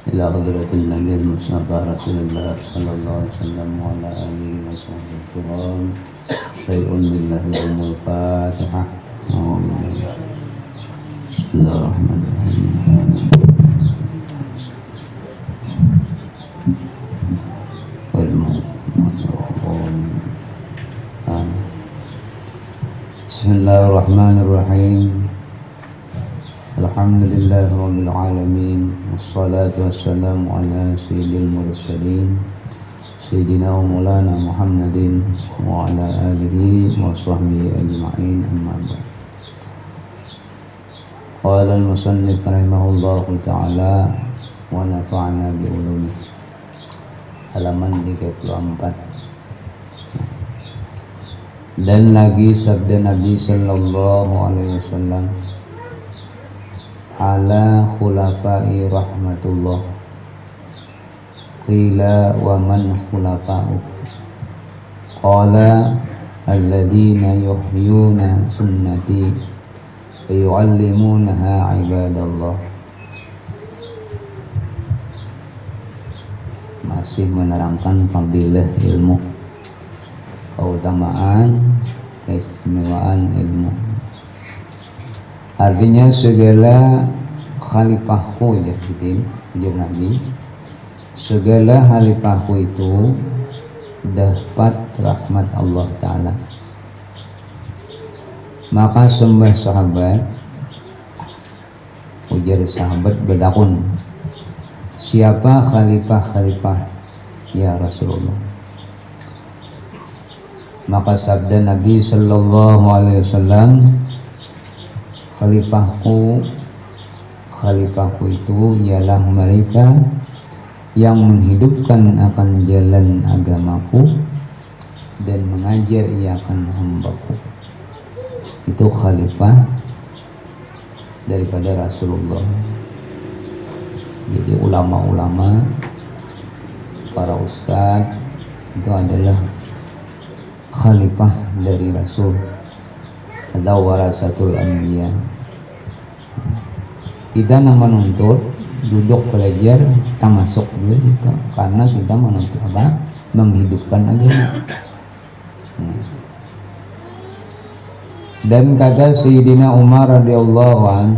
إلى حضرة النبي المصطفى رسول الله صلى الله عليه وسلم وعلى آله وصحبه الكرام. شيء لله الأم الفاتحة. بسم الله الرحمن الرحيم. بسم الله الرحمن الرحيم. الحمد لله رب العالمين، والصلاة والسلام على سيد المرسلين سيدنا ومولانا محمد وعلى آله وصحبه أجمعين، أما بعد. قال المصنف رحمه الله تعالى ونفعنا بعلومه. Halaman 34. Dan lagi sabda Nabi sallallahu alaihi wasallam, ala khulafai rahmatullah. Qila wa man khulafa'u? Qala alladhina yuhyuna sunnati wa yu'allimunaha ibadallah. Masih menerangkan fadilah ilmu, keutamaan, keistimewaan ilmu. Artinya segala khalifahku, ya Sidin, ujar Nabi, segala khalifahku itu dapat rahmat Allah Ta'ala. Maka sembah sahabat, ujar sahabat bedakun, siapa khalifah-khalifah ya Rasulullah? Maka sabda Nabi sallallahu alaihi wasallam, khalifahku itu ialah mereka yang menghidupkan akan jalan agamaku dan mengajar akan hambaku. Itu khalifah daripada Rasulullah. Jadi ulama-ulama, para ustadz itu adalah khalifah dari Rasul. Ada warasatul anbiya. Kita menuntut duduk belajar, kita masuk dulu gitu, karena kita menuntut apa? Menghidupkan agama. Dan kata Sayyidina Umar radhiyallahu an,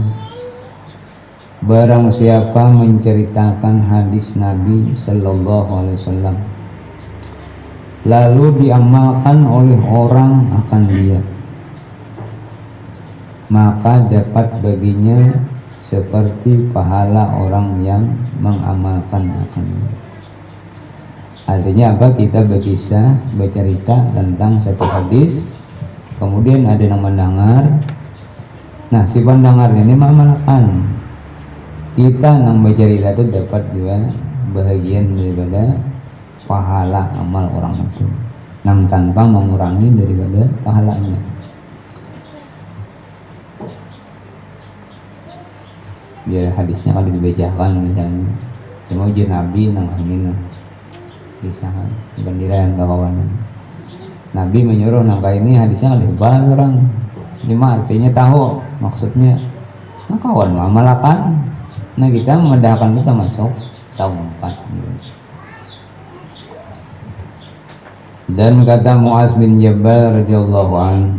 barang siapa menceritakan hadis Nabi sallallahu alaihi wasallam lalu diamalkan oleh orang akan dia, maka dapat baginya seperti pahala orang yang mengamalkan akannya. Artinya apa? Kita bisa bercerita tentang satu hadis, kemudian ada yang mendengar. Nah, si pendengar ini mengamalkan. Kita yang bercerita itu dapat juga bahagian daripada pahala amal orang itu, yang tanpa mengurangi daripada pahalanya. Ya hadisnya kalau dibacakan misalnya, cuma ujian Nabi nang angin kisah bandiran kawan. Nabi menyuruh nangka ini hadisnya kalau dibahas orang, lima artinya tahu maksudnya. Nah kawan memalakan, nah kita memedahkan kita masuk tahun 4. Dan kata Mu'az bin Jabal radhiyallahu an,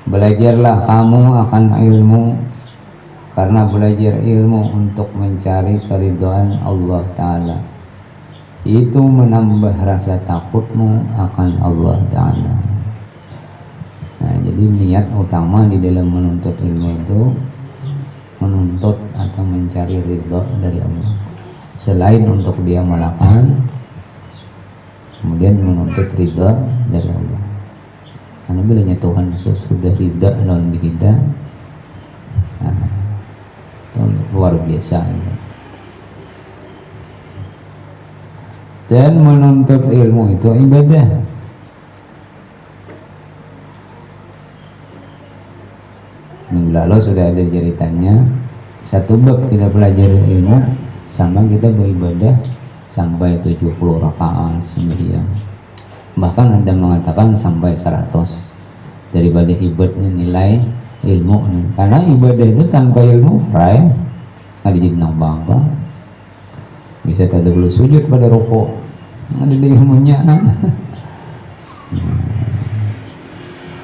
belajarlah kamu akan ilmu, karena belajar ilmu untuk mencari keridhaan Allah Ta'ala itu menambah rasa takutmu akan Allah Ta'ala. Nah, jadi niat utama di dalam menuntut ilmu itu menuntut atau mencari ridha dari Allah, selain untuk dia melakukan, kemudian menuntut ridha dari Allah. Karena bilanya Tuhan sudah ridha dalam diri kita, nah, itu luar biasa gitu. Dan menuntut ilmu itu ibadah. Minggu lalu sudah ada ceritanya, satu bab kita belajar ilmu sama kita beribadah sampai 70 rakaat sembahyang. Bahkan ada mengatakan sampai 100 daripada ibadahnya nilai ilmu nih. Karena ibadah itu tanpa ilmu fray, ada jadi nambah. bisa tak dulu sujud pada rokok, ada di ilmunya.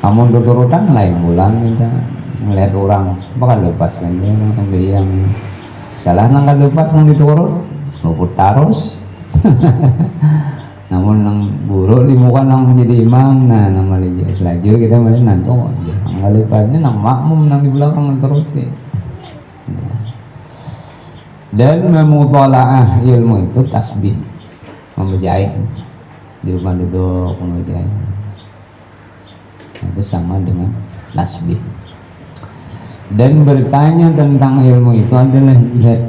Kamu turutan lain bulan kita melihat orang bakal lepas kan dia sampai yang salah nangkal lepas nang diturut luput tarus. Namun nang buruk di muka nang menjadi imam, nah nama dia selajur kita malah nanto dia nang lepasnya nang makmum nang di belakang teruti. Dan memutolaah ilmu itu tasbih, memejai di rumah duduk memejai, itu sama dengan tasbih. Dan bertanya tentang ilmu itu adalah jihad.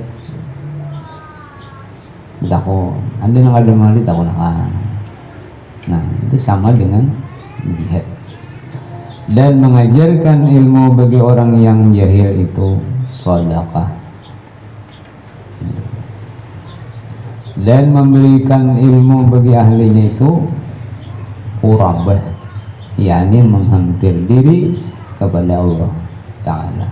Takut ada yang ada mali takut nak. Nah itu sama dengan jihad. Dan mengajarkan ilmu bagi orang yang jahil itu sedekah. Dan memberikan ilmu bagi ahlinya itu qurabah, yakni menghampir diri kepada Allah Ta'ala.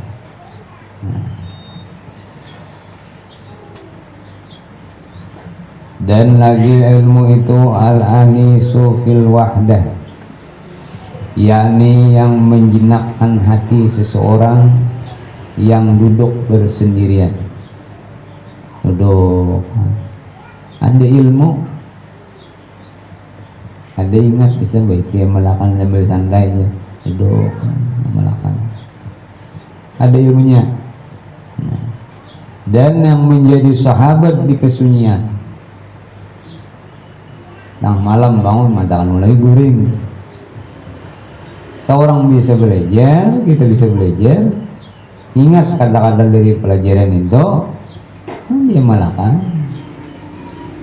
Dan lagi ilmu itu al-anisu fil wahdah, yakni yang menjenakkan hati seseorang yang duduk bersendirian. Duduk ada ilmu, ada ingat bisa baik dia melakukan sambil santai aja, duduk melakukan, ada ilmunya. Dan yang menjadi sahabat di kesunyian, nah malam bangun matakan mulai guring. Seorang bisa belajar, kita bisa belajar, ingat kata-kata dari pelajaran itu, dia melakukan.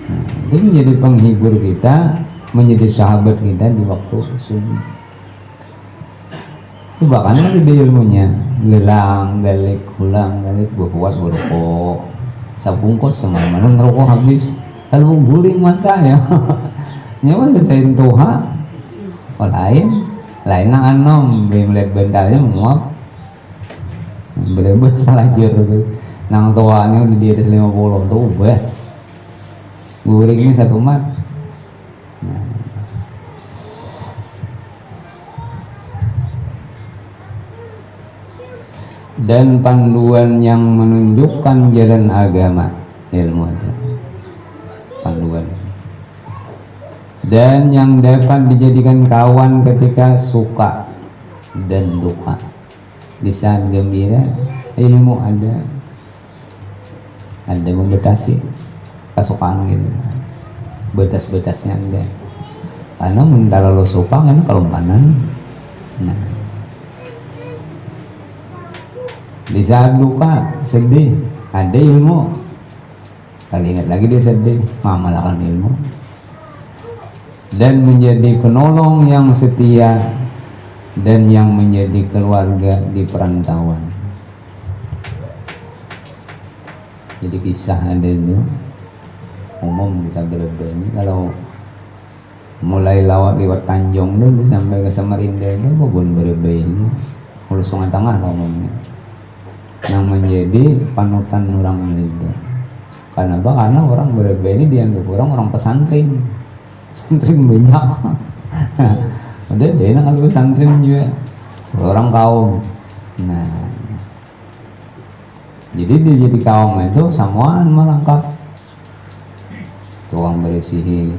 Nah, itu menjadi penghibur kita, menjadi sahabat kita di waktu sunyi. Itu bahkan ada ilmunya, gelang, galik, hulang, galik, berbuat berokok, sabungkos semalaman ngerokok habis, lalu guring mata ya. Nyawa selesai tuha, lain nang anom, melihat bendanya menguap, bener-bener salah jauh nang tuanya udah di atas 50 tuh ubah. Guring ini satu mat. Nah. Dan panduan yang menunjukkan jalan agama, ilmu itu panduan. Dan yang dapat dijadikan kawan ketika suka dan duka. Di saat gembira, ilmu ada membatasi kesukaan gitu, batas-batasnya ada. Karena kalau suka kan kalau kanan, nah di saat duka sedih ada ilmu, kali ingat lagi dia sedih mengamalkan ilmu, dan menjadi penolong yang setia dan yang menjadi keluarga di perantauan. Jadi kisah ada itu umum kita berbeda. Kalau mulai lewat Tanjung dulu sampai ke Samarinda itu kebun berbeda, mulai Sungai Tengah ngomongnya, yang menjadi panutan orang itu. Karena apa? Karena orang berbeda ini dianggap orang pesantren banyak. Udah deh kalau pesantren juga orang kaum. Nah jadi dia jadi kaum itu samaan melengkap, tukang bersihin,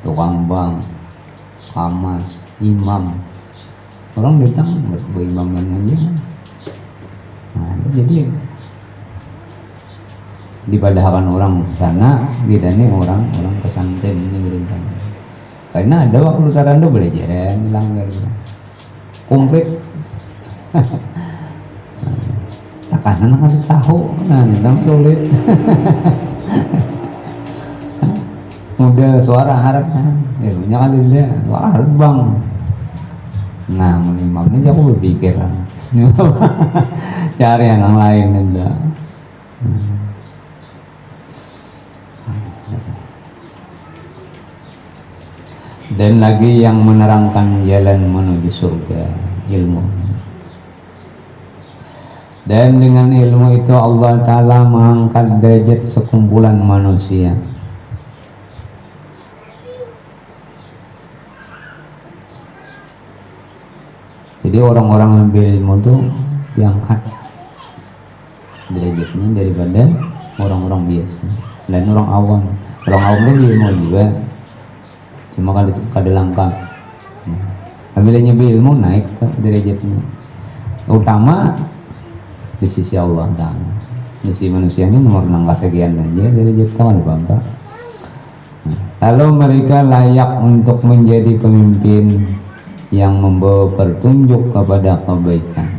tukang bank, kamar, imam, orang datang berimam aja. Nah jadi dipadahkan orang sana, bedanya orang pesantren ini berencana. Karena ada waktu tarando belajar langgar komplit. Takanan kan tahu, nah memang sulit. Model suara harap kan, ilmunya kan dia suara harap bang. Nah menimamnya aku berpikir cari yang lain enggak. Dan lagi yang menerangkan jalan menuju surga, ilmu. Dan dengan ilmu itu Allah Ta'ala mengangkat derajat sekumpulan manusia. Jadi orang-orang yang berilmu itu diangkat derajatnya daripada orang-orang biasa dan orang awam. Orang awam itu ilmu juga, cuma kada langkah. Apabila ilmu naik ke derajatnya. Utama di sisi Allah Ta'ala. Di sisi manusia ini nomor nangka sekian aja derajat kawan bangga. Lalu mereka layak untuk menjadi pemimpin yang membawa petunjuk kepada kebaikan.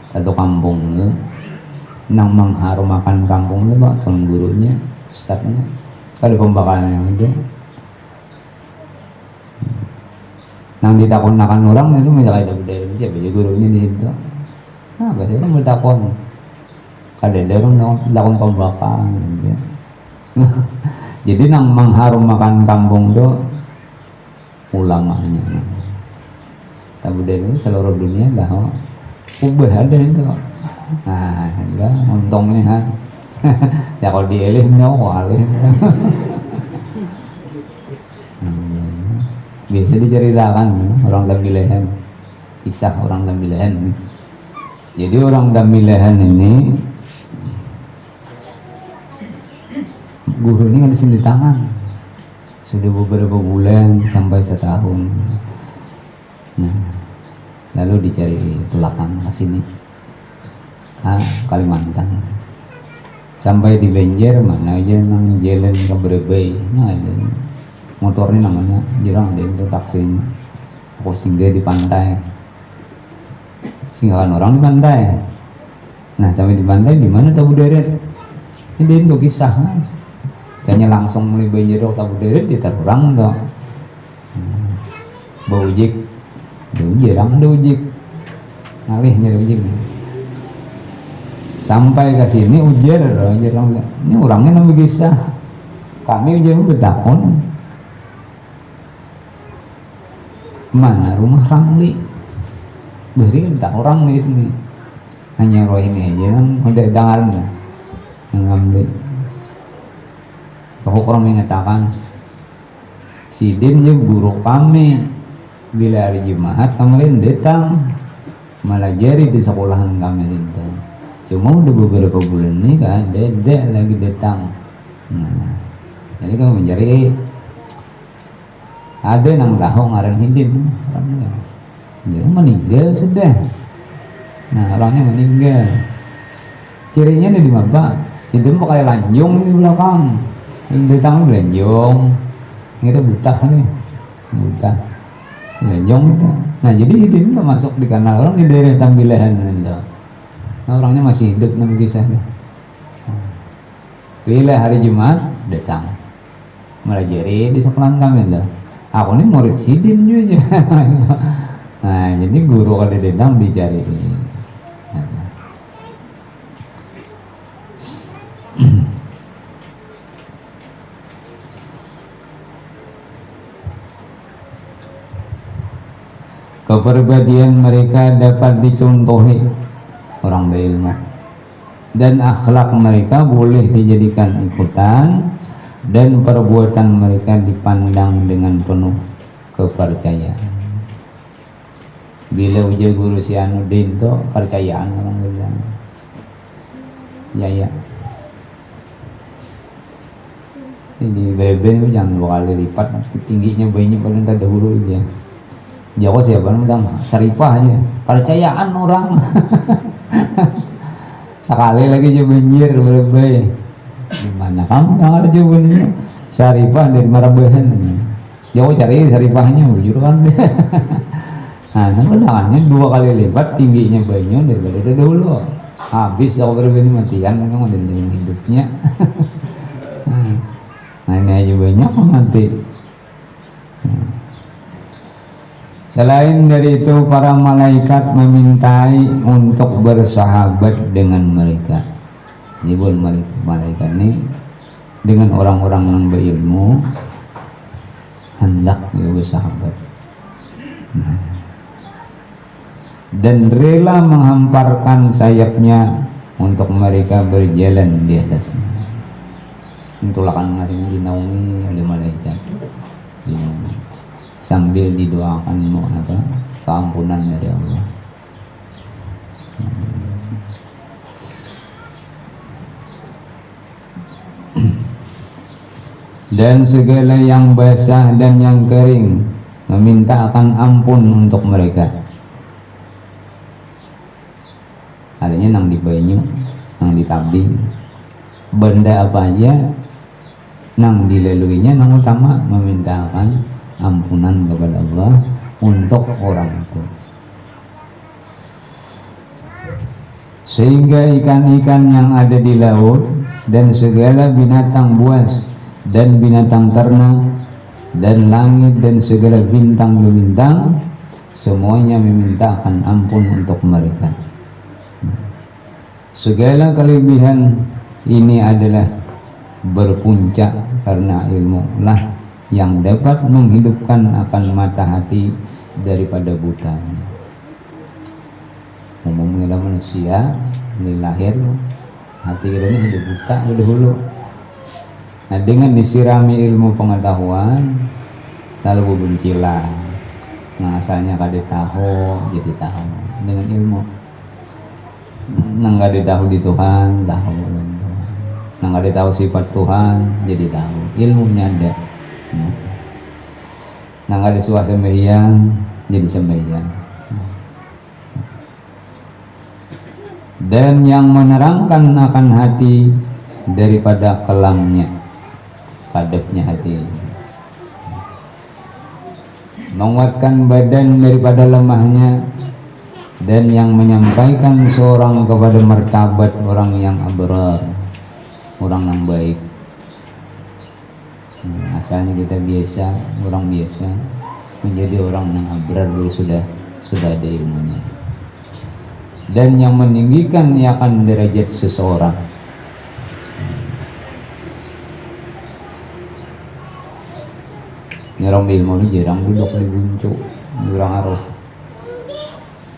Satu kampung nang mengharumakan kampung itu pak, tuan gurunya, ustadznya, kalau pembakaran yang ada, nang ditakon-takan orang itu misalnya dari siapa juga gurunya di situ. Nah, pasti orang bertakon, kada ada orang takon pembakaran. Gitu. Jadi nang mengharumakan kampung itu ulamanya. Tabu dari seluruh dunia dah ubah ada itu. Nah, enggak untungnya ha. Ya kalau dielih nyawa alih. Biasa diceritakan orang Tambilahan, kisah orang Tambilahan. Jadi orang Tambilahan ini guru ini ada di tangan. Sudah beberapa bulan sampai setahun. Nah, lalu dicari tulakan ke sini, Kalimantan. Sampai di Banjar mana aja nang jalan ke Brebei, nah ada motornya namanya, jarang ada itu taksinya. Aku singgah di pantai, singgahan orang di pantai. Nah sampai di pantai di mana tahu deret? Ini untuk kisah kan. Kayaknya langsung mulai banjir tabu deret di terang tuh. Bau ujik, jarang ada ujik, ngalihnya ada ujik. Sampai ke sini ujar orang, ini orangnya nama kisah. Kami ujar bertakon, mana rumah Ramli? Dari tak orang di sini, hanya roh ini aja, udah dengar nggak? Ngambil. Orang mengatakan Sidin je guru kami bila hari Jumat kemarin datang melajari di sekolahan kami itu. Cuma udah beberapa bulan ini kan dede lagi datang. Nah, jadi kami mencari ada nang tahu ngaran Hidin orangnya. Dia meninggal sudah. Nah orangnya meninggal. Cirinya ada di mana? Hidin pakai lanjung di belakang. Di tangan belanjong, itu buta nih, buta, belanjong itu. Nah jadi ini masuk di kanal orang di daerah Tambilahan itu. Nah orangnya masih hidup nama kisahnya. Bila hari Jumat datang, melajari di sekolah kami itu. Aku ini murid Sidin juga. Nah jadi guru kalau datang dicari. Kepribadian mereka dapat dicontohi orang berilmu dan akhlak mereka boleh dijadikan ikutan dan perbuatan mereka dipandang dengan penuh kepercayaan. Bila ujar guru si Anudin itu percayaan orang bilang ya ini beben jangan 2 kali lipat tingginya bayinya paling dahulu aja. Jawa siapa namanya Saripah aja percayaan orang. Sekali lagi aja banjir berbay gimana kamu tangan aja banjir Saripah dari Marabahan. Jawa cari Saripahnya bujur kan. Nah tangannya 2 kali lipat tingginya bayinya daripada dahulu. Habis Jawa berbay matian kan mau dari hidupnya. Nah ini aja banyak mati. Selain dari itu para malaikat memintai untuk bersahabat dengan mereka. Jadi bukan malaikat ini dengan orang-orang yang berilmu hendak bersahabat. Nah, dan rela menghamparkan sayapnya untuk mereka berjalan di atasnya. Itulah kan ngasih dinaungi oleh malaikat sambil didoakan keampunan dari Allah. Dan segala yang basah dan yang kering meminta akan ampun untuk mereka. Artinya nang di banyu, nang di tabing, benda apa aja nang dilaluinya, nang utama meminta akan ampunan kepada Allah untuk orang itu. Sehingga ikan-ikan yang ada di laut dan segala binatang buas dan binatang ternak dan langit dan segala bintang-bintang semuanya memintakan ampun untuk mereka. Segala kelebihan ini adalah berpuncak karena ilmu lah yang dapat menghidupkan akan mata hati daripada butanya. Umumnya manusia ini lahir hati kita ini sudah buta udah hulu. Nah, dengan disirami ilmu pengetahuan lalu bebencilah. Nah, asalnya kada tahu jadi tahu dengan ilmu. Nang kada tahu di Tuhan tahu. Nang kada tahu sifat Tuhan jadi tahu. Ilmunya ada. Nang kada suah sembahyang jadi sembahyang. Dan yang menerangkan akan hati daripada kelamnya, padatnya hati, menguatkan badan daripada lemahnya, dan yang menyampaikan seorang kepada martabat orang yang abrar, orang yang baik. Asalnya kita biasa, orang biasa, menjadi orang yang abrar sudah ada ilmunya. Dan yang meninggikan akan derajat seseorang. Nyerang ilmu ini jarang duduk di buncu, jarang harus.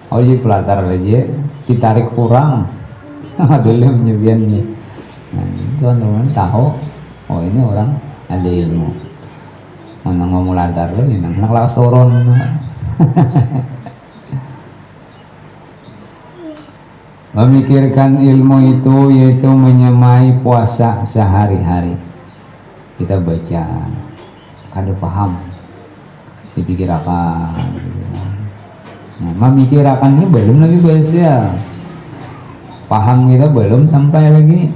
Oh jadi pelatar aja, ditarik kurang, adalah menyebiannya. Nah itu teman-teman tahu, oh ini orang ada ilmu. Mana ngomong lantar lagi, nak lawas turun. Memikirkan ilmu itu yaitu menyamai puasa sehari-hari. Kita baca, kada paham, dipikirkan. Nah, memikirkan ini belum lagi bahasa. Paham kita belum sampai lagi.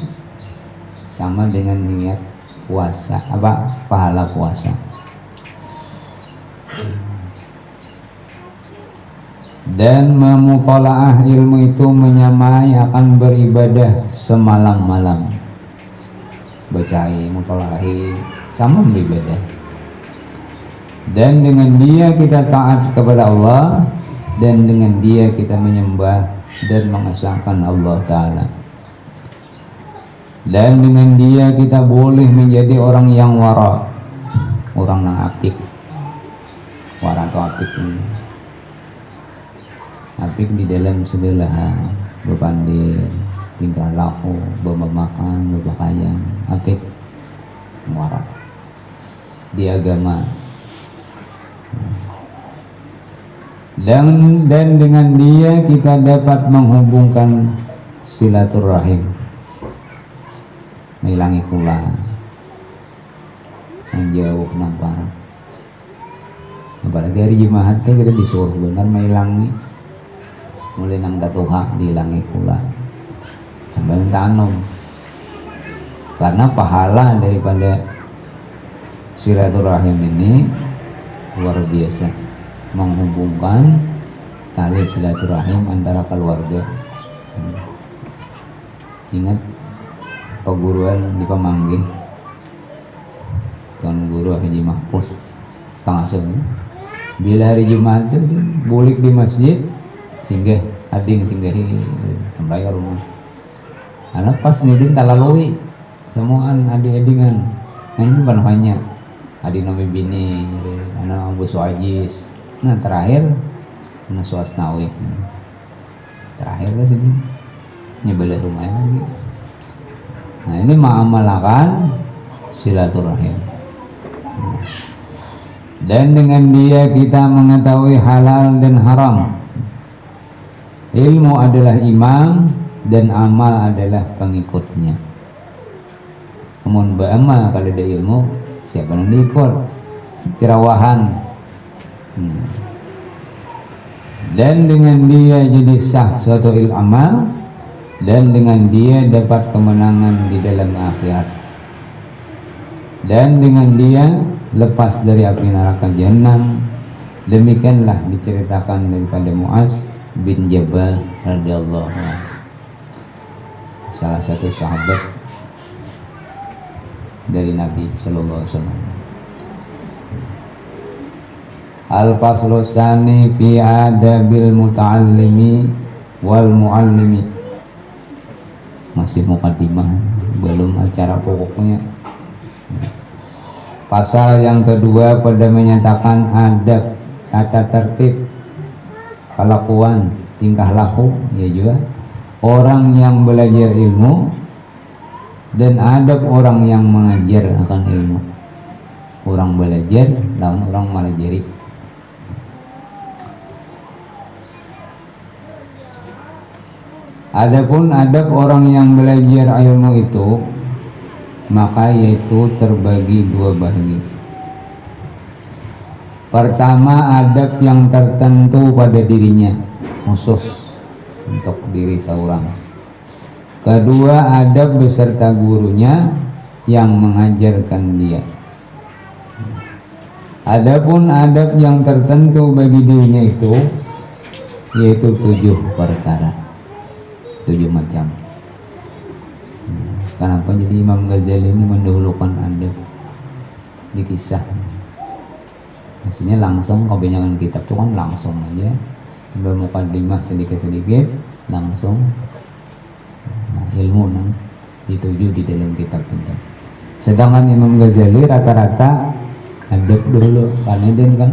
Sama dengan niat puasa, pahala puasa. Dan memutalaah ilmu itu menyamai akan beribadah semalam-malam. Bacai, mutalahi, sama beribadah. Dan dengan dia kita taat kepada Allah, dan dengan dia kita menyembah dan mengesahkan Allah Ta'ala. Dan dengan dia kita boleh menjadi orang yang wara, orang yang apik. Wara atau apik ini, apik di dalam segala hal, berpandai, tingkah laku, bermakan, berpakaian, apik, wara di agama. Dan dengan dia kita dapat menghubungkan silaturahim, mengilangi kula menjauh nampak. Apalagi hari Jumat kita disuruh benar mengilangi, mulai nang datuha dihilangi kula sampai tanam, karena pahala daripada silaturahim ini luar biasa, menghubungkan tali silaturahim antara keluarga. Ingat peguruan di Pamanggih, Tuan Guru Haji Mahfuz Pangasuh, bila hari Jumat itu bulik di masjid singgah ading singgahi sampai ke rumah. Anak pas nidin talalui semuaan adik-adingan. Nah ini bukan hanya adik nabi bini, anak Abu Suajis. Nah terakhir anak Suasnawi. terakhir lah sini nyebelih rumahnya lagi. Nah ini mengamalkan silaturahim. Dan dengan dia kita mengetahui halal dan haram. Ilmu adalah imam dan amal adalah pengikutnya. Namun beramal kalau ada ilmu siapa yang diikut? Tirawahan. Dan dengan dia jadi sah suatu amal, dan dengan dia dapat kemenangan di dalam akhirat, dan dengan dia lepas dari api neraka jahanam. Demikianlah diceritakan daripada Muaz bin Jabal radhiyallahu anhu, salah satu sahabat dari Nabi sallallahu alaihi wasallam. Al-faslu tsani fi adabil muta'allimi wal muallimi. Masih mukaddimah, belum acara pokoknya. Pasal yang kedua pada menyatakan adab, tata tertib, kelakuan, tingkah laku, ya juga orang yang belajar ilmu, dan adab orang yang mengajar akan ilmu. Orang belajar dan orang melajari. Adapun adab orang yang belajar ilmu itu, maka yaitu terbagi dua bahagi. Pertama, adab yang tertentu pada dirinya, khusus untuk diri seorang. Kedua, adab beserta gurunya yang mengajarkan dia. Adapun adab yang tertentu bagi dirinya itu, yaitu 7 perkara, 7 macam. Kenapa jadi Imam Ghazali ini mendahulukan adab di kisah? Maksudnya langsung kebanyakan kitab itu kan langsung aja, bermukadimah sedikit-sedikit langsung. Nah, ilmu nang dituju di dalam kitab itu. Sedangkan Imam Ghazali rata-rata adab dulu, karena dia kan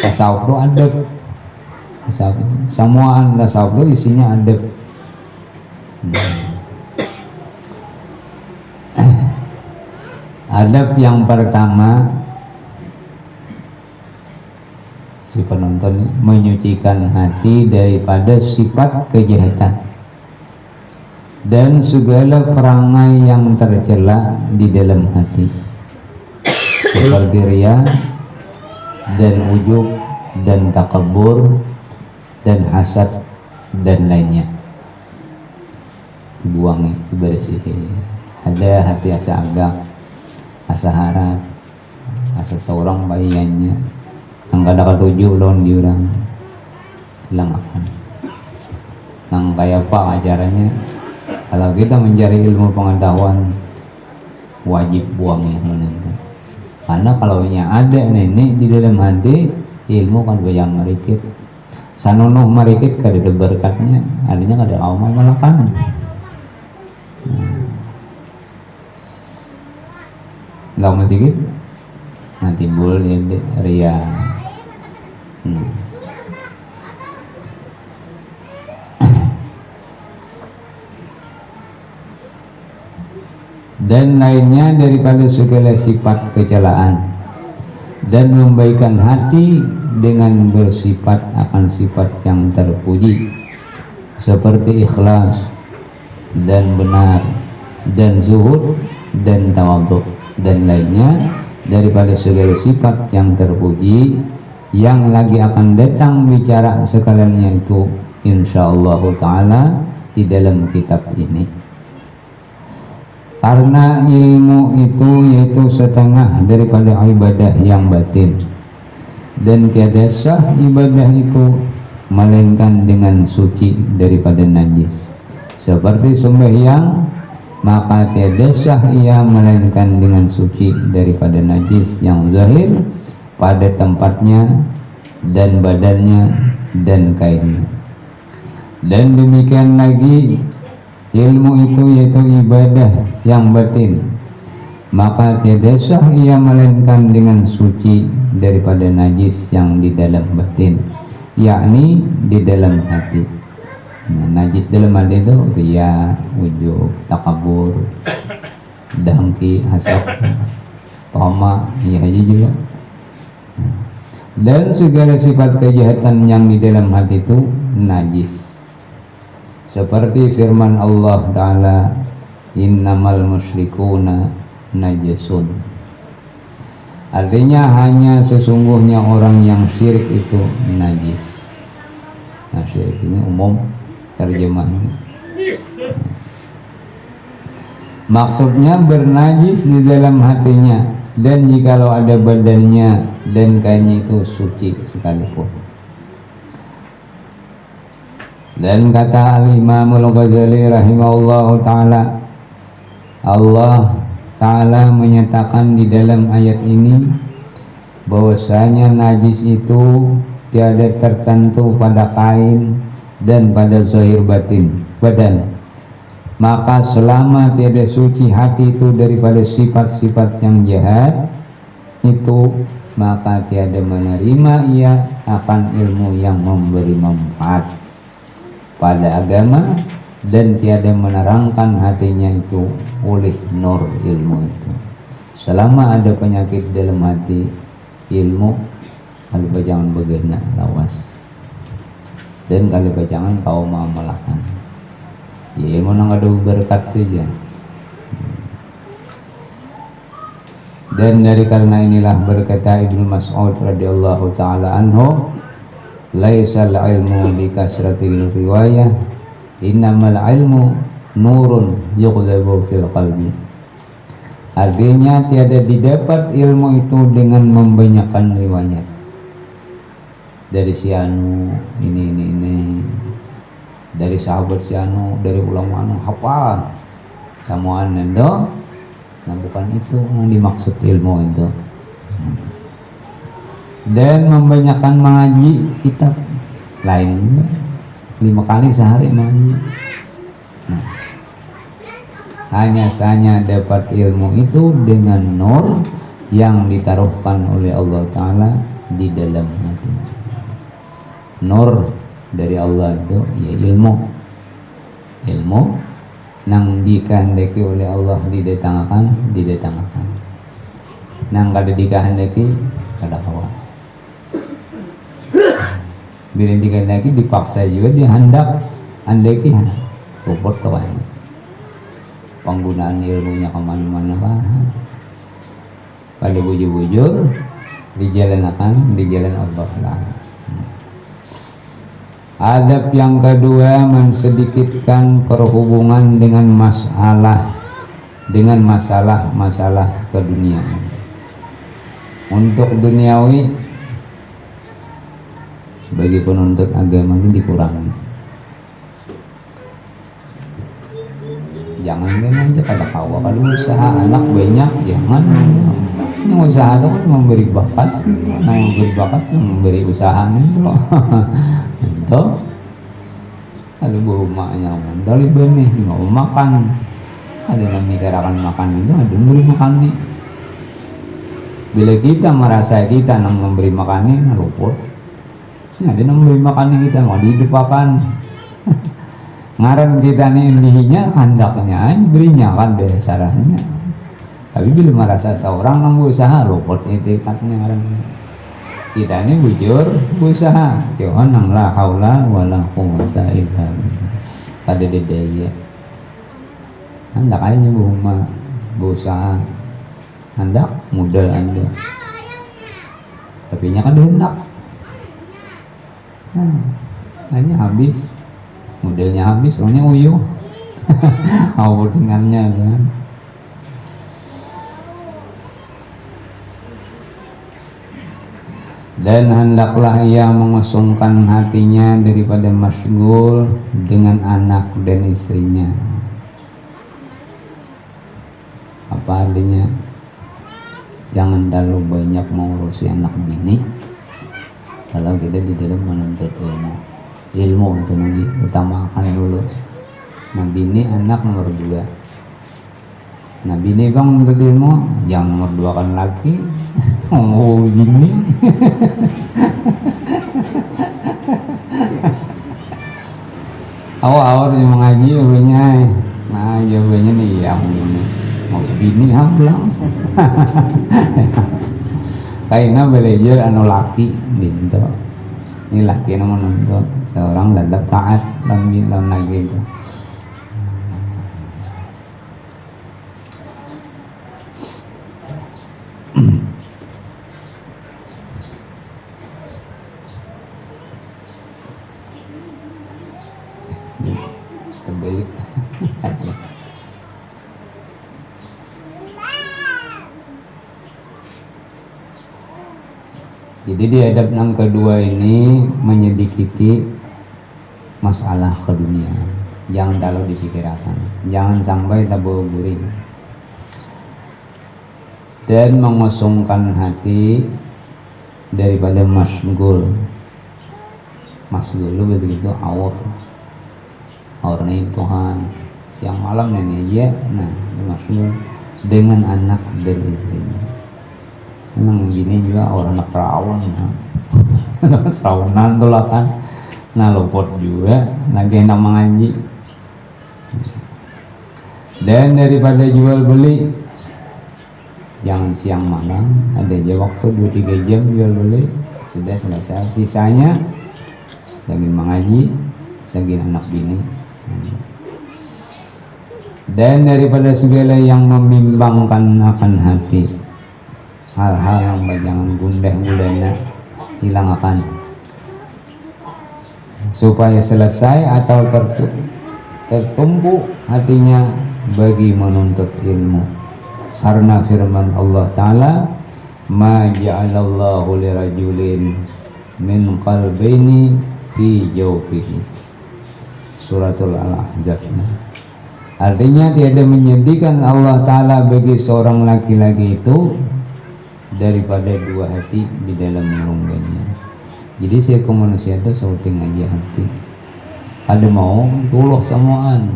tasawuf itu adab. Semua tasawuf itu isinya adab. Adab yang pertama, si penonton menyucikan hati daripada sifat kejahatan dan segala perangai yang tercela di dalam hati, seperti riya dan ujub dan takabur dan hasad dan lainnya. Dibuang, dibersihin. Ada hati asa agak, asa harap, asa seorang bayiannya yang kada ketujuh lawan diurang hilang akan. Nang kayak apa acaranya? Kalau kita mencari ilmu pengetahuan, wajib buang ya nanti. Karena kalau yang ada nenek di dalam hati, ilmu kan banyak merikit. Sanono merikit kada ada berkatnya, adanya kada amal malakan. Lama sedikit nanti timbul ria. Dan lainnya daripada segala sifat kecelaan, dan membaikkan hati dengan bersifat akan sifat yang terpuji, seperti ikhlas dan benar dan zuhud dan tawadhu, dan lainnya daripada segala sifat yang terpuji yang lagi akan datang bicara sekaliannya itu insyaallah ta'ala di dalam kitab ini. Karena ilmu itu yaitu setengah daripada ibadah yang batin, dan tiada sah ibadah itu melainkan dengan suci daripada najis. Seperti sembahyang, maka tiada sah ia melainkan dengan suci daripada najis yang zahir pada tempatnya dan badannya dan kainnya. Dan demikian lagi ilmu itu yaitu ibadah yang batin, maka tiada sah ia melainkan dengan suci daripada najis yang di dalam batin, yakni di dalam hati. Nah, najis dalam hati itu riya, ujub, takabur, dengki, hasad, tama, iya aja juga. Dan segala sifat kejahatan yang di dalam hati itu najis. Seperti firman Allah Ta'ala, innamal musyrikuna najasun. Artinya hanya sesungguhnya orang yang syirik itu najis. Nah, syirik ini umum terjemahnya. Maksudnya bernajis di dalam hatinya, dan jikalau ada badannya dan kainnya itu suci sekalipun. Dan kata Al-Imam Al-Ghazali rahimahullahu ta'ala, Allah Ta'ala menyatakan di dalam ayat ini bahwasanya najis itu tiada tertentu pada kain dan pada zahir badan. Maka selama tiada suci hati itu daripada sifat-sifat yang jahat itu, maka tiada menerima ia akan ilmu yang memberi manfaat pada agama, dan tiada menerangkan hatinya itu oleh nur ilmu itu. Selama ada penyakit dalam hati, ilmu kalau jangan begena lawas, dan kalau jangan kau mengamalkan. Ya, mau nang ada berkat saja. Dan dari karena inilah berkata Ibnu Mas'ud radhiyallahu taala anhu, laisal ilmu bi kasratil riwayah, innamal ilmu nurun yughlabu fil qalbi. Artinya tiada didapat ilmu itu dengan membanyakkan riwayat. Dari si anu ini dari sahabat si anu, dari ulama anu hafal samuan endo. Nah, bukan itu yang dimaksud ilmu itu. Dan membanyakkan mengaji kitab lain 5 kali sehari mengaji. Nah, hanya dapat ilmu itu dengan nur yang ditaruhkan oleh Allah Ta'ala di dalam hati. Nur dari Allah itu ya ilmu nang dikehendaki oleh Allah didatangkan nang kada dikehendaki kada kawan. Bila dikehendaki dipaksa juga dihendak andeki support kawan. Penggunaan ilmunya kemana-mana bahan. Kalau bujur-bujur di jalan Allah lah. Adab yang kedua, mensedikitkan perhubungan dengan masalah keduniaan. Untuk duniawi bagi penuntut agama ini dikurangi. Jangan aja kada kawa, kalau usaha anak banyak jangan. Yang usaha itu kan memberi bakas, memberi usaha itu. Itu kalau rumahnya dari benih mau makan, ada yang mikirkan makan itu, ada yang beri makan nih. Bila kita merasa kita yang memberi makan ini luput, ada yang memberi makan kita mau dihidupakan. Ngaran kita nih indihinya handaknya berinya kan dasarnya. Tapi bila merasa seorang yang berusaha luput itu katanya ngaran kita ini bujur berusaha, jangan nang la haula wala quwwata illa billah. Kada daya. Hendak aja rumah berusaha, hendak modal Anda. Tapi nya kan hendak. Hanya habis, modelnya habis, orangnya uyuh. Awal dengannya kan. Dan hendaklah ia mengosongkan hatinya daripada masyghul dengan anak dan istrinya. Apa adanya, jangan terlalu banyak mengurusi anak bini kalau kita di dalam menuntut ilmu itu nanti utamakan dulu. Nah, bini anak nomor 2. Nah, bini bang menuntut ilmu jangan nomor 2 kan lagi. Oh gini. awal yang mengaji ubahnya nah jawabannya nih ya mau bini pulang kayaknya belajar anu laki gitu ini laki anu menuntut seorang dadap taat dan bilang lagi itu terbaik. Jadi di adab yang kedua ini menyedikiti masalah kedunia, jangan terlalu dipikirkan, jangan sampai tabu guring dan mengosongkan hati daripada masgul lu begitu awar nih Tuhan siang malam nenek aja nah masgul dengan anak dan istrinya. Nang gini juga orang anak perawan perawanan tuh lah kan nah luput juga lagi enak mengaji dan daripada jual beli jangan siang malam ada aja waktu 2-3 jam jual beli sudah selesai sisanya lagi mengaji lagi anak bini dan daripada segala yang membimbangkan akan hati hal-hal yang jangan gundah gulana hilang akan supaya selesai atau tertumpu hatinya bagi menuntut ilmu karena firman Allah Ta'ala ma ja'alallahu lirajulin min qalbaini fi jawfihi suratul al-ahzab. Artinya tiada menyedihkan Allah Ta'ala bagi seorang laki-laki itu daripada dua hati di dalam rongganya. Jadi saya ke manusia itu sauting aja hati ada mau tulus samaan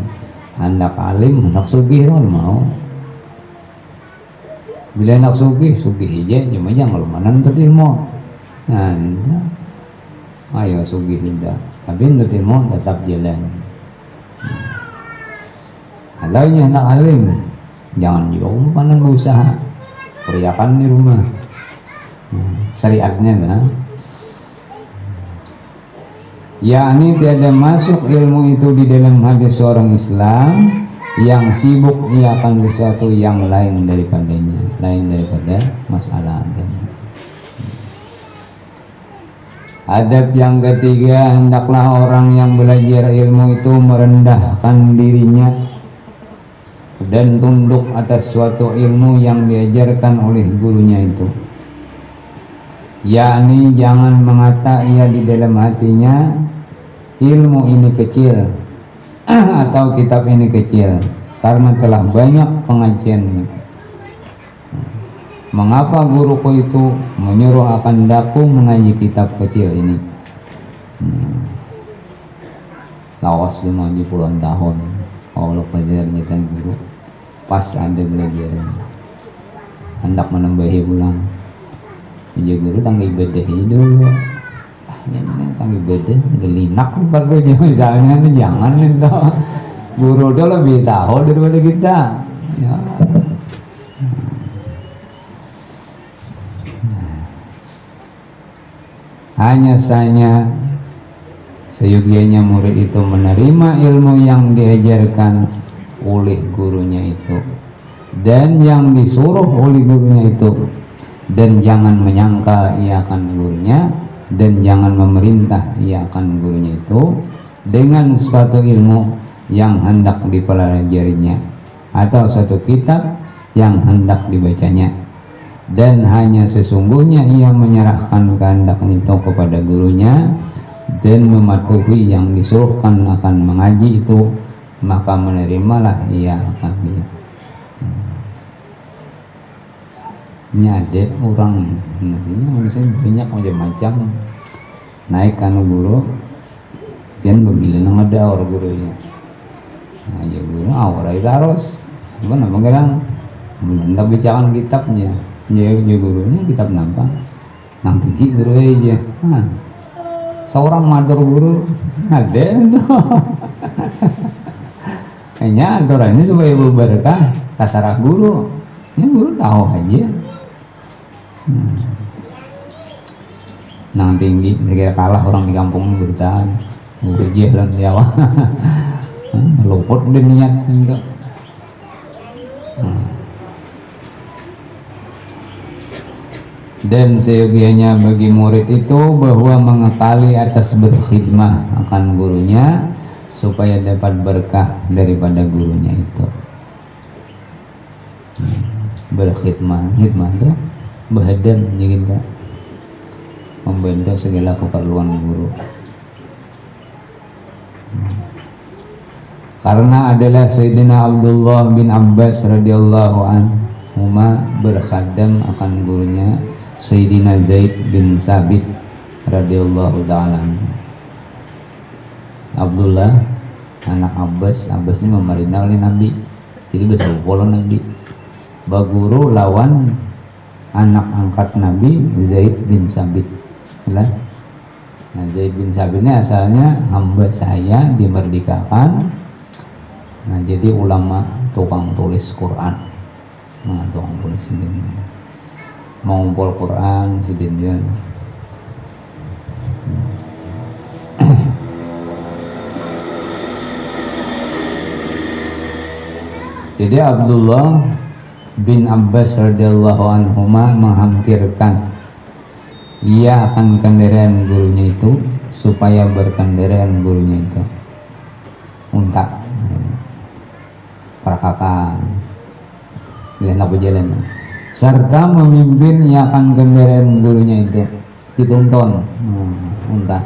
anak alim anak sugih mau bila anak sugih aja cuma jangan lumayan untuk ilmu nah ayo sugih tidak tapi untuk ilmu tetap jalan halanya anak alim jangan juga umpanan berusaha peryakan di rumah syariatnya lah yakni tiada masuk ilmu itu di dalam hati seorang Islam yang sibuk ia akan sesuatu yang lain daripada masalah agama. Adab yang ketiga hendaklah orang yang belajar ilmu itu merendahkan dirinya dan tunduk atas suatu ilmu yang diajarkan oleh gurunya itu yakni jangan mengata ia di dalam hatinya ilmu ini kecil atau kitab ini kecil karena telah banyak pengajian. Mengapa guruku itu menyuruh akan daku mengaji kitab kecil ini lawas 50 tahun kalau pelajarannya kan guru pas ada belajar hendak menambahi ulang aja guru tangga ibadah dulu ini tangga ibadah udah linak barunya misalnya jangan itu guru itu lebih tahu daripada kita ya. Hanya saja seyogianya murid itu menerima ilmu yang diajarkan oleh gurunya itu dan yang disuruh oleh gurunya itu dan jangan menyangkal ia akan gurunya dan jangan memerintah ia akan gurunya itu dengan suatu ilmu yang hendak dipelajarinya atau suatu kitab yang hendak dibacanya dan hanya sesungguhnya ia menyerahkan kehendak itu kepada gurunya dan mematuhi yang disuruhkan akan mengaji itu maka menerimalah ia akan dia. Ini ada orang ini manusia banyak macam-macam naik kanu guru dan memilih ada orang gurunya nah ya guru awal itu harus gimana mengerang hendak bicarakan kitabnya ya gurunya kitab nampak nang tinggi guru aja seorang matur guru ada hanya aturannya supaya berberkah kasarah guru ya guru tahu aja nang tinggi kira kalah orang di kampung bertahan berjih lan Jawa luput udah niat enggak dan seyogianya bagi murid itu bahwa mengekali atas berkhidmah akan gurunya supaya dapat berkah daripada gurunya itu. Berkhidmah itu bahadan kita membantu segala keperluan guru. Karena adalah Sayyidina Abdullah bin Abbas radhiyallahu anhu berkhadam akan gurunya Sayyidina Zaid bin Thabit radhiyallahu ta'ala anhu. Abdullah anak Abbas ini memerintah oleh Nabi, jadi besar polo Nabi. Baguru lawan anak angkat Nabi Zaid bin Thabit. Nah, Zaid bin Thabit ini asalnya hamba saya dimerdekakan. Nah, jadi ulama tukang tulis Quran. Nah, tukang tulis ini mengumpul Quran sidin. Jadi Abdullah bin Abbas radhiyallahu anhu menghampirkan ia akan kendaraan gurunya itu supaya berkendaraan gurunya itu unta perakakan lihat apa jalannya serta memimpin ia akan kendaraan gurunya itu dituntun unta.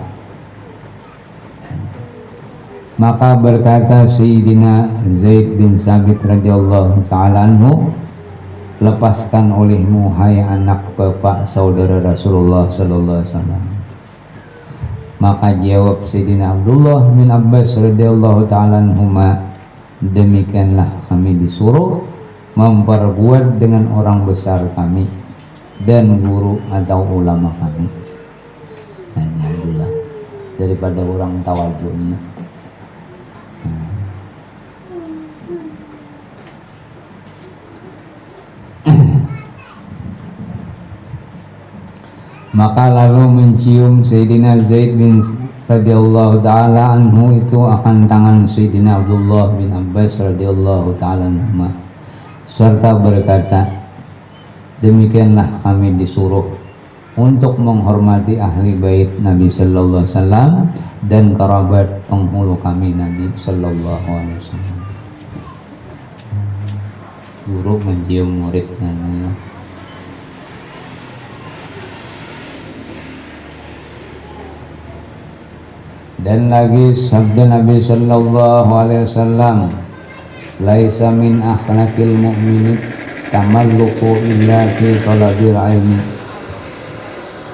Maka berkata Sayyidina Zaid bin Thabit radhiyallahu ta'ala anhu, lepaskan olehmu hai anak bapak saudara Rasulullah sallallahu alaihi wasallam. Maka jawab Sayyidina Abdullah bin Abbas radhiyallahu ta'ala anhuma, demikianlah kami disuruh memperbuat dengan orang besar kami dan guru atau ulama kami. Hanya Abdullah daripada orang tawadhu'nya. Maka lalu mencium Sayyidina Zaid bin radhiyallahu ta'ala anhu itu akan tangan Sayyidina Abdullah bin Abbas radhiyallahu ta'ala anhu serta berkata, demikianlah kami disuruh untuk menghormati ahli bait Nabi sallallahu alaihi wasallam dan kerabat penghulu kami Nabi sallallahu alaihi wasallam. Guru mencium muridnya. Dan lagi sabda Nabi sallallahu alaihi wasallam, laisa min akhlaqil mu'mini tamalluqu illa fi talabil ilmi.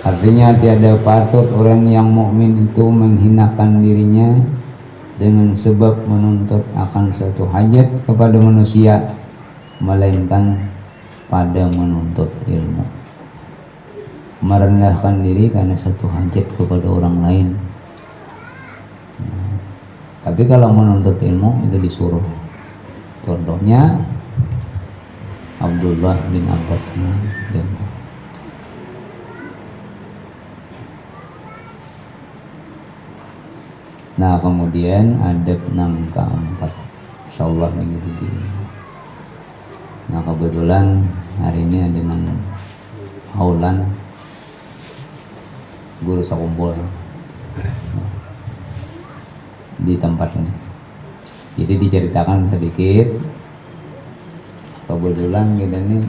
Artinya tiada patut orang yang mukmin itu menghinakan dirinya dengan sebab menuntut akan suatu hajat kepada manusia, melainkan pada menuntut ilmu. Merendahkan diri karena satu hajat kepada orang lain. Tapi kalau menuntut ilmu itu disuruh. Contohnya Abdullah bin Abbas. Nah, kemudian adab yang keempat, insyaallah begitu. Nah, kebetulan hari ini ada nang haulan guru sakumpul di tempat ini. Jadi diceritakan sedikit. Kebetulan kita ini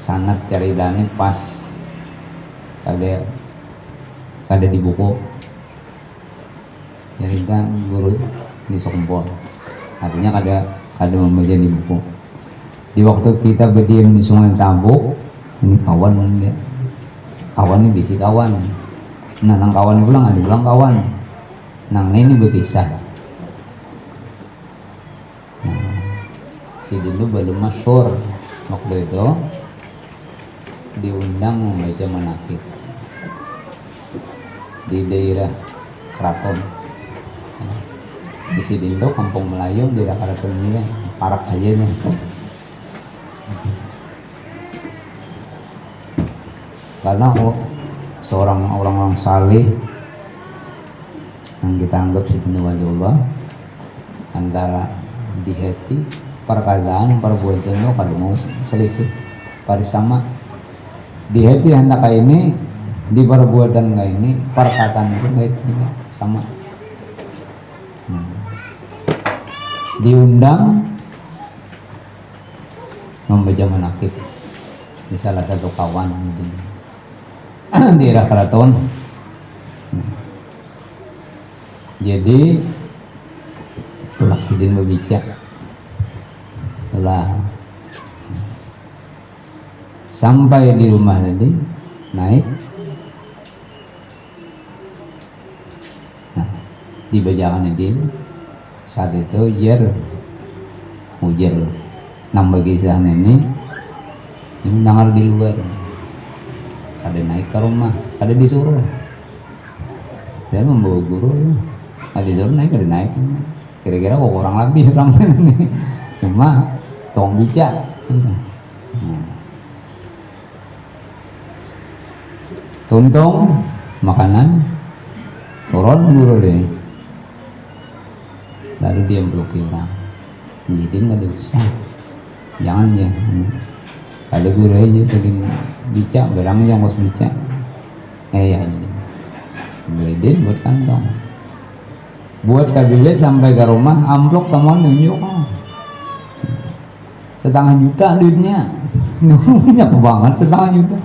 sangat ceritanya pas ada di buku cerita guru di Sokumpol. Artinya kada membaca di buku. Di waktu kita berdiam di Sungai Tabuk, ini kawan dia. Kawan ini bisi kawan. Nah, nang kawan ini pulang, ada pulang kawan. Nang ini berkisah. Si dulu belum masyhur waktu itu diundang membaca manaqib. di daerah Keraton. Di sini tuh Kampung Melayu di daerah Keraton ini parak aja nih. Karena seorang orang saleh yang kita anggap Siti Waliullah antara di hati perkataan perbuatan lo kalau mau selisih pada sama di hati hendak kayak ini di perbuatan kayak ini perkataan itu kayak ini sama. Diundang membaca manakib di salah satu kawan gitu di daerah Keraton. Jadi itulah izin berbicara telah sampai di rumah tadi naik. Nah, dibacakan itu saat itu hujar nambah kisah ini dengar di luar. Ada naik ke rumah, ada disuruh. Saya membawa guru, ada disuruh naik, ada naik. Kira-kira kok orang lebih orang ini, cuma tong bicara. Tuntung makanan, turun guru deh. Lalu dia peluk orang, jadi nggak usah, jangan ya. Ada guru aja sering bicara, barang yang harus bicara. Ya ini, beli buat kantong, buat kabinet sampai ke rumah, amplop sama nunjuk, setengah juta duitnya, banyak banget setengah juta.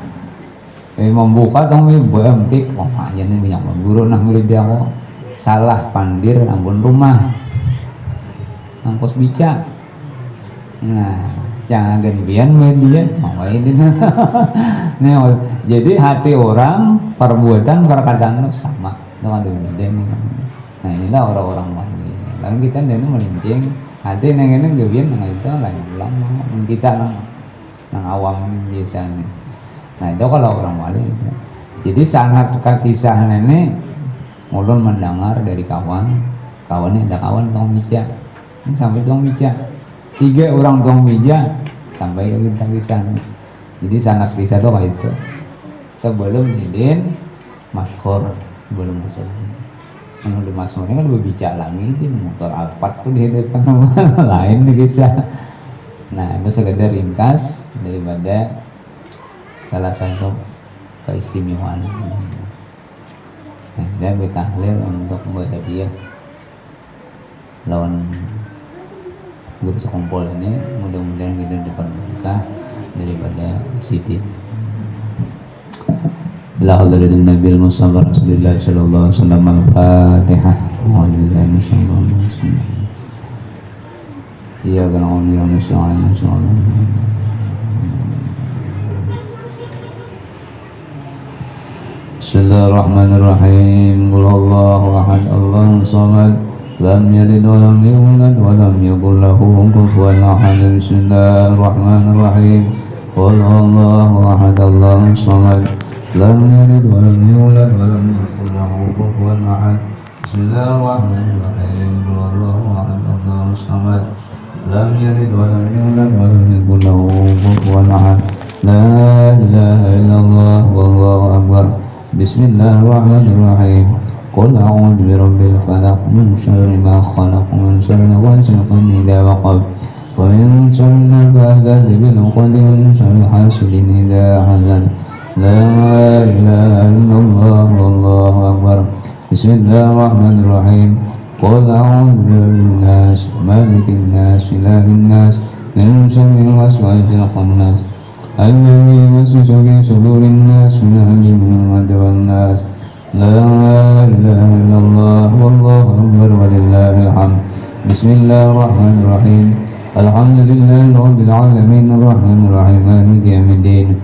Membuka dong berhenti, wah aja nih banyak guru nah murid dia kok salah pandir ampun rumah. Angkos bica, nah jangan gantian media mau ini. Nah, jadi hati orang perbuatan perkataan sama dengan dunia. Nah inilah orang-orang wali. Lalu kita ini melincing hati nengen gebian dengan itu lain ulang kita nang awam biasanya. Nah itu kalau orang wali itu. Jadi sangat kisah nenek ulun mendengar dari kawannya ada kawan tong bica. Sampai tuang bija 3 orang tuang bija sampai ke bintang kisah. Jadi sanak kisah tuh kayak itu sebelum izin maskor belum bisa yang udah masuknya kan berbicara lagi di motor Alphard tuh di depan lain nih kisah. Nah itu sekedar ringkas daripada salah satu keistimewaan. Nah, dan bertahlil untuk membuat hadiah lawan guru sekumpul ini, mudah-mudahan kita dapat berkah daripada Siti. La hadratin Nabi Mustafa Rasulullah sallallahu alaihi wasallam. Al-Fatihah. Alhamdulillah sallallahu alaihi wasallam. Iya kan orang nasta'in. Bismillahirrahmanirrahim. Qul huwallahu ahad, Allahus samad. Lam yalid wa lam yulad wa lam yakul lahu kufuwan ahad. Bismillahirrahmanirrahim. Qul huwallahu ahad, Allahus samad. Lam yalid wa lam yulad wa lam yakul lahu kufuwan ahad. Bismillahirrahmanirrahim. Qul huwallahu ahad, Allahus samad. Lam yalid wa lam yulad wa lam yakul lahu kufuwan ahad. La ilaha illallah wallahu akbar. Bismillahirrahmanirrahim. Qul a'udzu birabbil falaq min syarri ma khalaq min syarri ghasiqin idza waqab wa min syarri nafathati bil 'uqad wa min syarri hasidin idza hasad. La ilaha illallah wallahu akbar. Bismillahirrahmanirrahim. Qul a'udzu birabbin nas malikin nas ilahin nas min syarri waswasil khannas alladzi yuwaswisu fi sudurin nas minal jinnati wan nas. La ilaha illallah wallahu akbar walillahil hamd. Bismillahirrahmanirrahim. Alhamdulillahi rabbil alamin arrahmanir rahim maliki yaumiddin.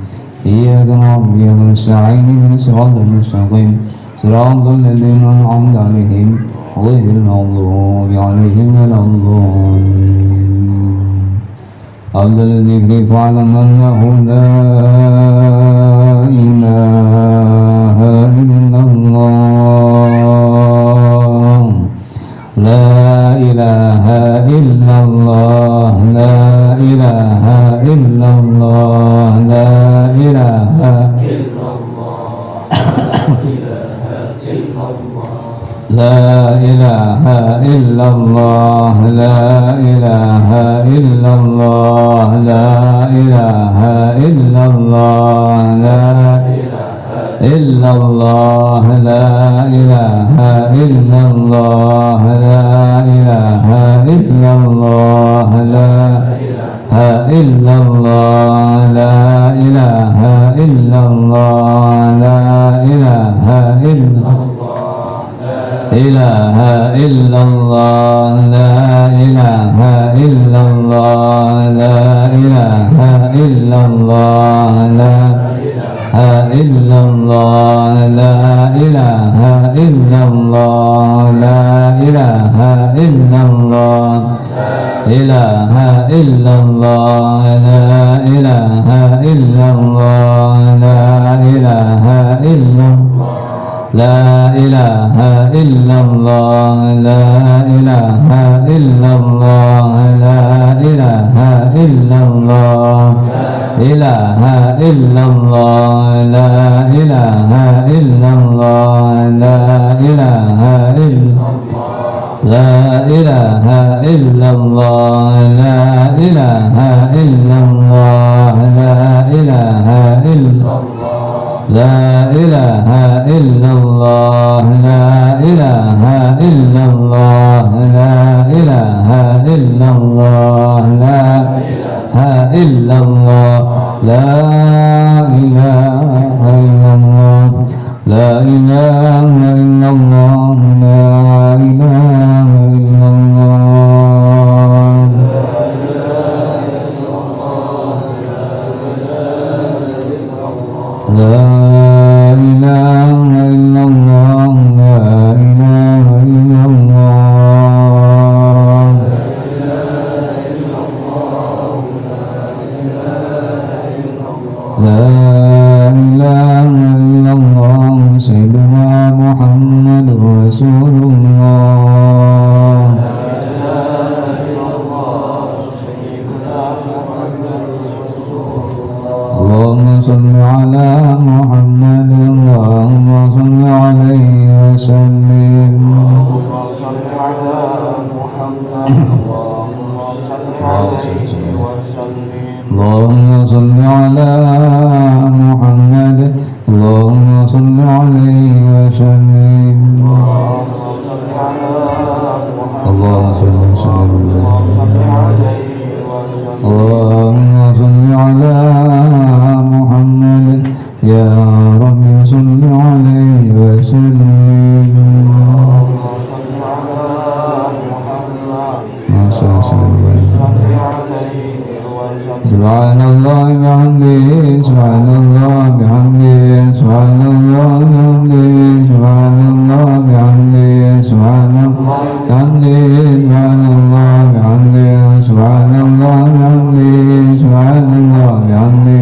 Iyyaka na'budu wa iyyaka nasta'in ihdinas siratal mustaqim siratal ladzina an'amta 'alaihim ghairil maghdubi 'alaihim waladdallin. Afdalul dzikri fa'lam annahu la ilaha illallah ilaha illallah, la ilaha illallah, la ilaha La ilaha illallah, la ilaha illallah, la ilaha illallah, la illallah, la ilaha illallah, la ilaha illallah, la illallah, la ilaha illallah, la ilaha illallah. ilaha illallah, la ilaha illallah, la ilaha illallah, la ilaha illallah, la ilaha illallah, la ilaha illallah, ilaha illallah, la ilaha illallah, la ilaha illallah, La ilaha illallah, la ilaha illallah, la ilaha illallah, ilaha illallah, la ilaha illallah, la ilaha illallah, la ilaha illallah, la ilaha illallah, la ilaha illallah. La ilaha illallah, la ilaha illallah, la ilaha illallah, la ilaha illallah, la ilaha illallah, la ilaha illallah, la ilaha illallah. La ilaha illallah, la ilaha illallah, la ilaha illallah, Sayyidina Muhammad Rasulullah. Allahumma salli ala Muhammad, Allahumma salli alaihi wa sallim. Allahumma salli ala Muhammad, Allahumma salli alaihi wa sallim. Allahumma salli ala Muhammad, Allahumma salli alaihi wa sallim. Allahumma salli ala Muhammad, ya Rabbi salli alaihi wa sallim. Subhanallah bihamdihi, subhanallah bihamdihi, subhanallah bihamdihi, subhanallah bihamdihi, subhanallah bihamdihi, subhanallah bihamdihi, subhanallah bihamdihi, subhanallah bihamdihi,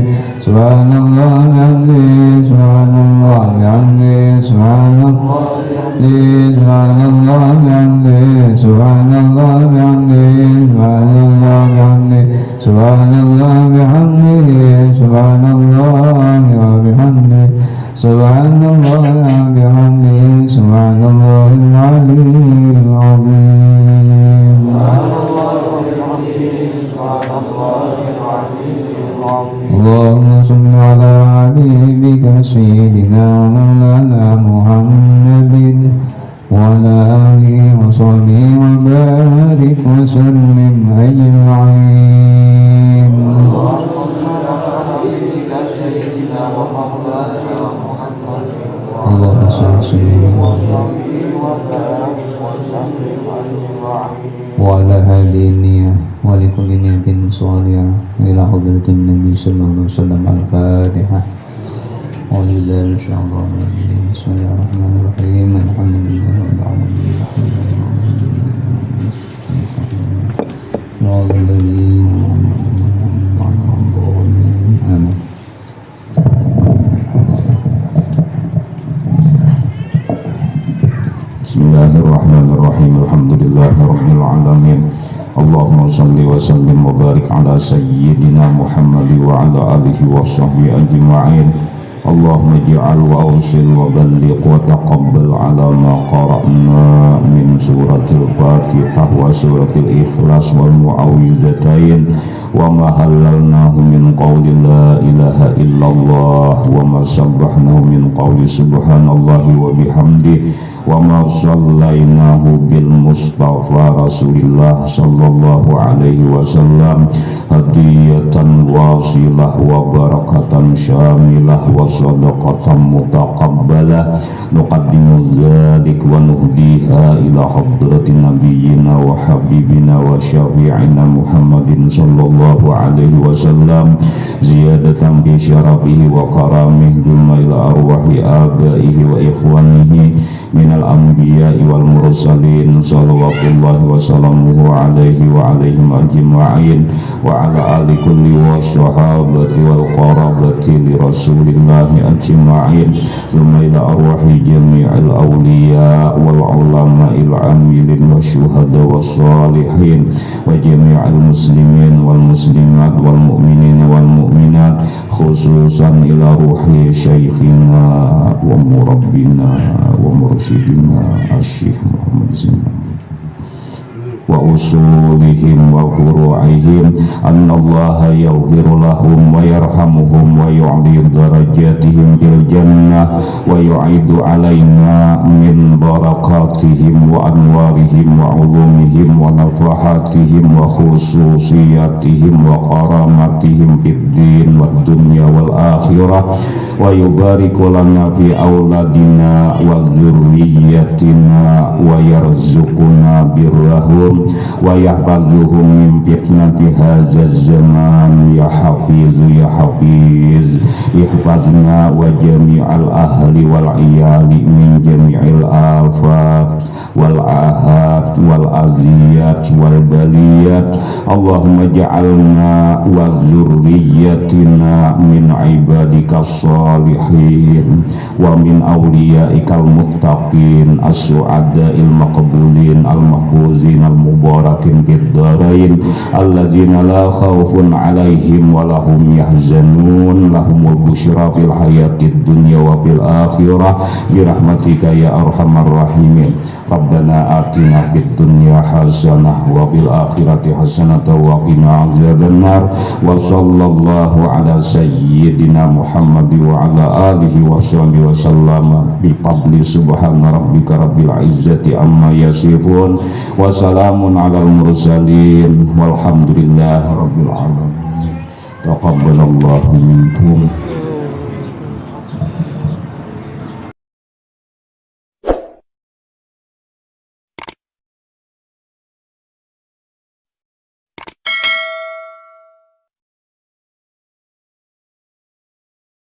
subhanallah bihamdihi, subhanallah bihamdihi, subhanallah bihamdihi, subhanallah bihamdihi, subhanallah bihamdihi, subhanallah bihamdihi, subhanallah bihamdihi, subhanallah bihamdihi, subhanallah bihamdihi, subhanallahil aliyyil azim. Allahumma salli ala habibika sayyidina maulana Muhammadin wa ala alihi wa sahbihi wa barik wa sallim ajma'in. Allahumma salli wa ala hadiniya wa li kulli niyatin salihah ila hadratin nabi sallallahu alaihi wasallam. Al-Fatihah. Alhamdulillah, insyaallah. Bismillahirrahmanirrahim. Alhamdulillahirabbil alamin. Amin. Bismillahirrahmanirrahim. Alhamdulillahirabbil alamin. sholli wa sallim wa barik ala sayyidina Muhammad wa ala alihi wa sahbihi ajma'in. Allahumma ij'al wa awsil wa balligh wa taqabbal ala ma qara'na min suratil Fatihah wa suratil Ikhlas wal Mu'awwidzatain wa ma halalnahu min qawli la ilaha illallah wa ma sabbahnahu min qawli subhanallahi wa bihamdi wa ma sallainahu bil mustafa rasulillah sallallahu alaihi wasallam hadiyatan wasilah wa barakatan syamilah wa sadaqatan mutaqabbalah nuqaddimu dzalik wa nuhdiha ila hadratin nabiyyina wa habibina wa syafi'ina Muhammadin sallallahu alaihi wasallam ziyadatan bi syarafihi wa karamihi dzumma ila arwahi abaihi wa ikhwanihi minal anbiya'i wal mursalin sallallahu wa sallamuhu alaihi wa alaihim ajma'in wa ala ali kulli wa sahabati wal qarabati li rasulillahi ajma'in thumma ila arwahi jami'il awliya wal ulama'il amilin wa syuhada wa salihin wa jami'il muslimin wal muslimat wal mu'minin wal mu'minat khususan ila ruhi syaikhina wa murabbina wa mursyidina Asy-Syaikh Muhammad Zainal wa usulihim wa furu'ihim annallaha yaghfiru lahum wa yarhamuhum wa yu'li darajatihim fil jannah wa yu'idu alaina min barakatihim wa anwarihim wa ulumihim wa nafahatihim wa khususiyatihim wa karamatihim fid din wad dunya wal akhirah wa yubariku lana fi auladina wa dzurriyyatina wa yarzuquna birrahum wa yahfazuhum min fitnati hadzal zaman ya hafizu ya hafiz ihfazna wa jami'al ahli wal iyali min jami'il afat wal ahad wal aziyat wal baliyat Allahumma ja'alna wa dzurriyyatina min ibadika salihin wa min awliyaikal muttaqin as-su'ada'il maqbulin al-mahfuzin al-mubarakin fid dharain allazina la khaufun 'alaihim wa lahum yahzanun lahumul busyra fil hayatid dunya wa fil akhirah bi rahmatika ya arhamar rahimin. Rabbana atina fid dunya hasanah wa fil akhirati hasanah wa qina adzabannar wa sallallahu ala sayyidina Muhammad wa ala alihi wa sahbihi wa sallama bi fadli subhana rabbika rabbil izzati amma yasifun wa salamun alal mursalin walhamdulillahi rabbil alamin. Taqabbalallahu minkum